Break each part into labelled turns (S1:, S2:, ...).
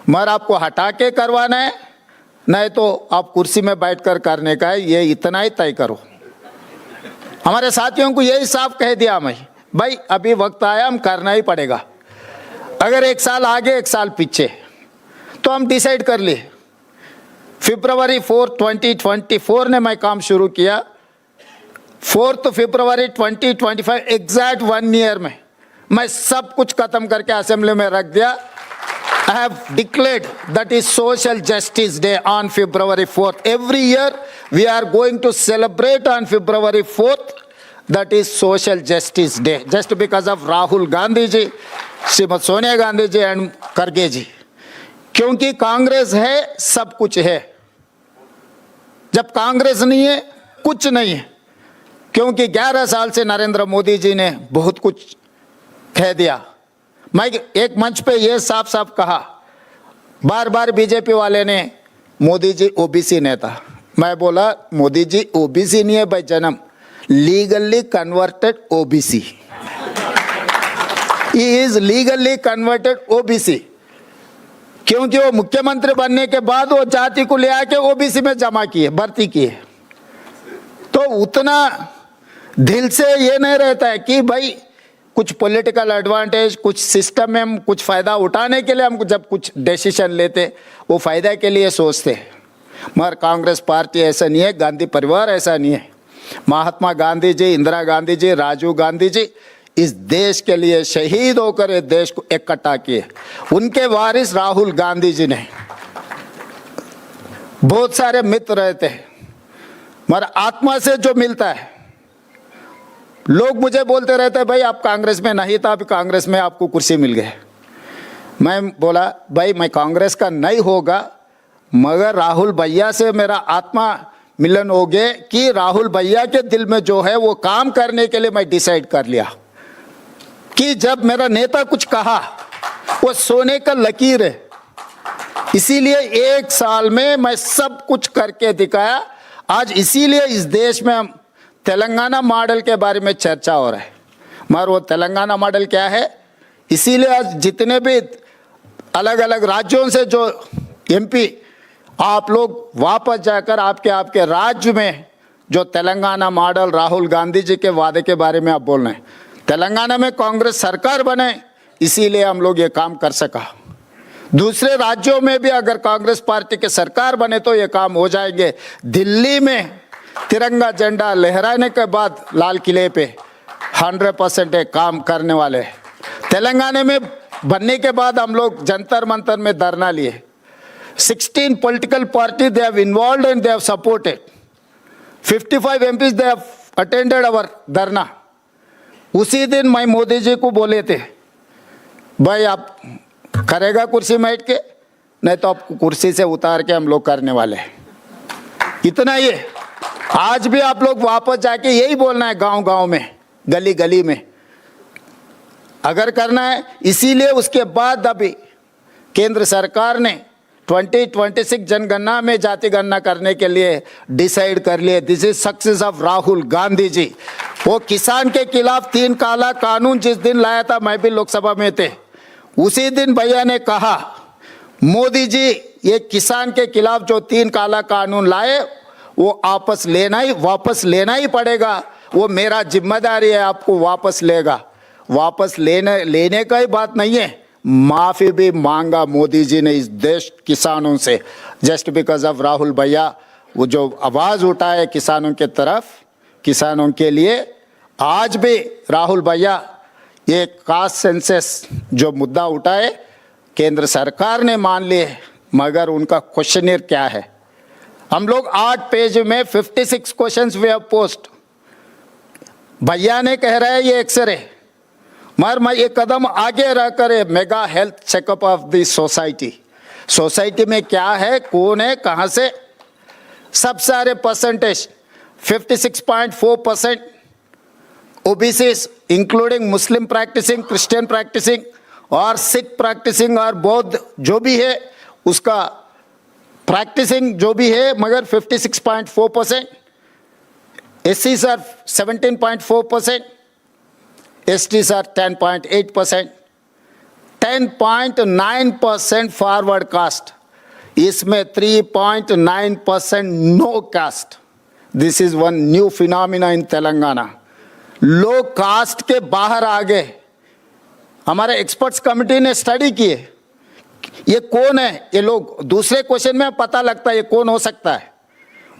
S1: मगर आपको हटा के करवाना है, नहीं तो आप कुर्सी में बैठकर करने का है, ये इतना ही तय करो। हमारे साथियों को यही साफ कह दिया मैं, भाई अभी वक्त आया, हम करना ही पड़ेगा। अगर 1 साल आगे 1 साल पीछे, तो हम डिसाइड कर लिए। फरवरी 4, 2024 ने मैं काम शुरू किया। 4 फरवरी 2025 एग्जैक्ट 1 ईयर में मैं सब कुछ खत्म करके असेंबली में रख दिया। I have declared that is Social Justice Day on February 4th. Every year we are going to celebrate on February 4th. That is Social Justice Day. Just because of Rahul Gandhi ji, Shrimati Sonia Gandhi ji and खड़गे जी। क्योंकि कांग्रेस है, सब कुछ है। जब कांग्रेस नहीं है, कुछ नहीं है। क्योंकि 11 साल से नरेंद्र मोदी जी ने बहुत कुछ कह दिया। मैं एक मंच पे ये साफ साफ कहा, बार बार बीजेपी वाले ने मोदी जी ओबीसी नेता, मैं बोला मोदी जी ओबीसी नहीं है भाई, जन्म legally converted OBC, he is legally converted OBC. क्योंकि वो मुख्यमंत्री बनने के बाद वो जाति को ले आके ओबीसी में जमा किए, भर्ती किए। तो उतना दिल से ये नहीं रहता है कि भाई कुछ पॉलिटिकल एडवांटेज, कुछ सिस्टम में हम कुछ फ़ायदा उठाने के लिए हम जब कुछ डिसीजन लेते, वो फ़ायदा के लिए सोचते। मगर कांग्रेस पार्टी ऐसा नहीं है, गांधी परिवार ऐसा नहीं है। महात्मा गांधी जी, इंदिरा गांधी जी, राजीव गांधी जी इस देश के लिए शहीद होकर इस देश को इकट्ठा किए। उनके वारिस राहुल गांधी जी ने बहुत सारे मित्र रहते हैं, मगर आत्मा से जो मिलता है, लोग मुझे बोलते रहते हैं भाई आप कांग्रेस में नहीं था, अभी कांग्रेस में आपको कुर्सी मिल गए। मैं बोला भाई मैं कांग्रेस का नहीं होगा, मगर राहुल भैया से मेरा आत्मा मिलन हो गए कि राहुल भैया के दिल में जो है वो काम करने के लिए मैं डिसाइड कर लिया कि जब मेरा नेता कुछ कहा वो सोने का लकीर है। इसीलिए 1 साल में मैं सब कुछ करके दिखाया। आज इसीलिए इस देश में हम तेलंगाना मॉडल के बारे में चर्चा हो रहा है, मगर वो तेलंगाना मॉडल क्या है, इसीलिए आज जितने भी अलग अलग राज्यों से जो एमपी, आप लोग वापस जाकर आपके राज्य में जो तेलंगाना मॉडल राहुल गांधी जी के वादे के बारे में आप बोल रहे हैं, तेलंगाना में कांग्रेस सरकार बने, इसीलिए हम लोग ये काम कर सका। दूसरे राज्यों में भी अगर कांग्रेस पार्टी के सरकार बने तो ये काम हो जाएंगे। दिल्ली में तिरंगा झंडा लहराने के बाद लाल किले पे 100% एक काम करने वाले। तेलंगाना में बनने के बाद हम लोग जंतर मंतर में धरना लिए। 16 political party they have involved and they have supported. 55 MPs they have attended our dharna. उसी दिन मैं मोदी जी को बोले थे भाई आप करेगा कुर्सी में बैठ के, नहीं तो आपको कुर्सी से उतार के हम लोग करने वाले हैं। इतना ही है। आज भी आप लोग वापस जाके यही बोलना है, गांव गांव में, गली गली में अगर करना है। इसीलिए उसके बाद अभी केंद्र सरकार ने 2026 जनगणना में जाति गणना करने के लिए डिसाइड कर लिए। This is success of Rahul Gandhi ji. वो किसान के खिलाफ 3 काला कानून जिस दिन लाया था, मैं भी लोकसभा में थे, उसी दिन भैया ने कहा मोदी जी ये किसान के खिलाफ जो 3 काला कानून लाए वो वापस लेना ही पड़ेगा। वो मेरा जिम्मेदारी है, आपको वापस लेगा। वापस लेने का ही बात नहीं है, माफी भी मांगा मोदी जी ने इस देश किसानों से। जस्ट बिकॉज ऑफ राहुल भैया वो जो आवाज उठाए किसानों के तरफ, किसानों के लिए, आज भी राहुल भैया ये कास्ट सेंसस जो मुद्दा उठाए केंद्र सरकार ने मान लिए, मगर उनका क्वेश्चनियर क्या है। हम लोग 8 पेज में 56 क्वेश्चंस वे हैव पोस्ट। भैया ने कह रहा है ये एक्सरे, मगर मैं एक कदम आगे रहकर mega health checkup of the society में क्या है, कौन है, कहाँ से, सब सारे परसेंटेज 56.4% ओबीसीज इंक्लूडिंग मुस्लिम प्रैक्टिसिंग, क्रिश्चियन प्रैक्टिसिंग और सिख प्रैक्टिसिंग और बौद्ध जो भी है उसका प्रैक्टिसिंग जो भी है, मगर 56.4%। SCs are 17.4%, STs are 10.8%, 10.9% forward caste, इसमें 3.9% no caste. This is one new phenomena in Telangana. लोग कास्ट के बाहर आ गए। हमारे एक्सपर्ट्स कमेटी ने स्टडी किए, ये कौन है, ये लोग दूसरे क्वेश्चन में पता लगता है ये कौन हो सकता है।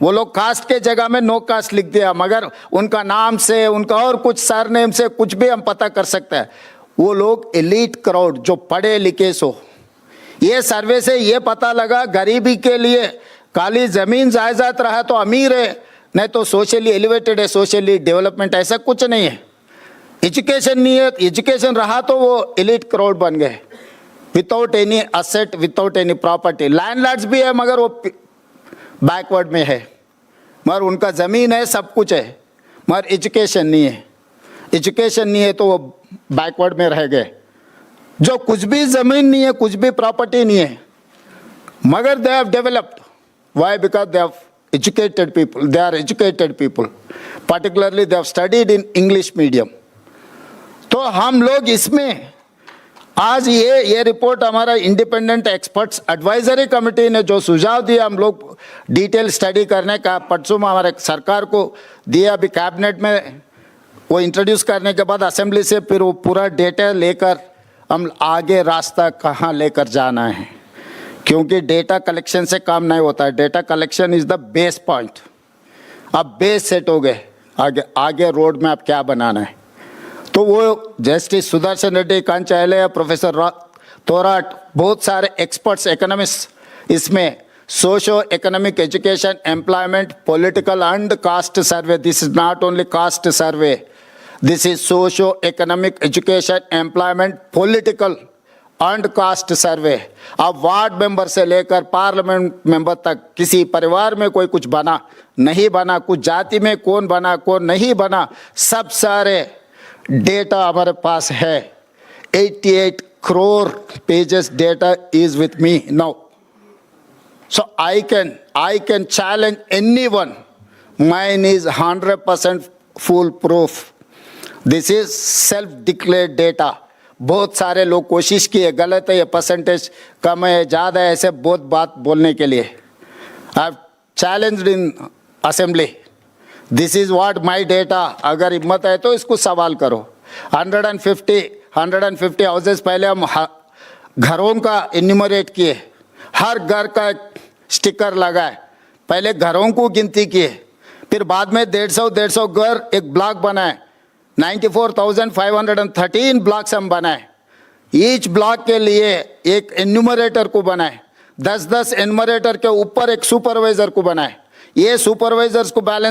S1: वो लोग कास्ट के जगह में नो कास्ट लिख दिया, मगर उनका नाम से, उनका और कुछ सरनेम से कुछ भी हम पता कर सकते हैं। वो लोग एलीट क्राउड जो पढ़े लिखे सो, ये सर्वे से ये पता लगा गरीबी के लिए खाली जमीन जायदाद रहा तो अमीर है, नहीं तो सोशली एलिवेटेड है, सोशली डेवलपमेंट ऐसा कुछ नहीं है। एजुकेशन नहीं है, एजुकेशन रहा तो वो एलीट क्राउड बन गए, without any asset, without any property. Landlords भी है मगर वो बैकवर्ड में है, मगर उनका ज़मीन है, सब कुछ है, मगर एजुकेशन नहीं है। एजुकेशन नहीं है तो वो बैकवर्ड में रह गए। जो कुछ भी ज़मीन नहीं है, कुछ भी प्रॉपर्टी नहीं है, मगर they have developed. Why? Because they have educated people, they are educated people, particularly they have studied in English medium। तो हम लोग इसमें आज ये रिपोर्ट हमारा इंडिपेंडेंट एक्सपर्ट्स एडवाइजरी कमेटी ने जो सुझाव दिया, हम लोग डिटेल स्टडी करने का परसों में हमारे सरकार को दिया, अभी कैबिनेट में वो इंट्रोड्यूस करने के बाद असेंबली से फिर वो पूरा डेटा लेकर हम आगे रास्ता कहाँ लेकर जाना है, क्योंकि डेटा कलेक्शन से काम नहीं होता है। Data collection is the base point. अब बेस सेट हो गए, आगे रोड मैप क्या बनाना है। तो वो जस्टिस सुदर्शन रेड्डी, कंचायले, प्रोफेसर तोराट, बहुत सारे एक्सपर्ट्स, इकोनॉमिस्ट इसमें socio economic, education, employment, political and cast survey. This is not only cast survey, this is socio economic, education, employment, political and cast सर्वे। अब वार्ड मेंबर से लेकर पार्लियामेंट मेंबर तक किसी परिवार में कोई कुछ बना नहीं बना, कुछ जाति में कौन बना कौन नहीं बना, सब सारे डेटा हमारे पास है। 88 crore pages data is with me now, so I can challenge anyone. Mine is 100% foolproof. This is self-declared data. बहुत सारे लोग कोशिश किए, गलत है, ये परसेंटेज कम है, ज़्यादा है, ऐसे बहुत बात बोलने के लिए। I have challenged in assembly, this is what my data. अगर हिम्मत है तो इसको सवाल करो। 150 हाउसेस पहले हम घरों का इन्यूमरेट किए, हर घर का एक स्टिकर लगाए, पहले घरों को गिनती किए, फिर बाद में 150 घर एक ब्लॉक बनाए। 94,513 ब्लॉक्स हम बनाए। ईच ब्लॉक के लिए एक एन्यूमरेटर को बनाए, 10-10 एन्यूमरेटर के ऊपर एक सुपरवाइजर को बनाए। ये सुपरवाइजर्स को बैलेंस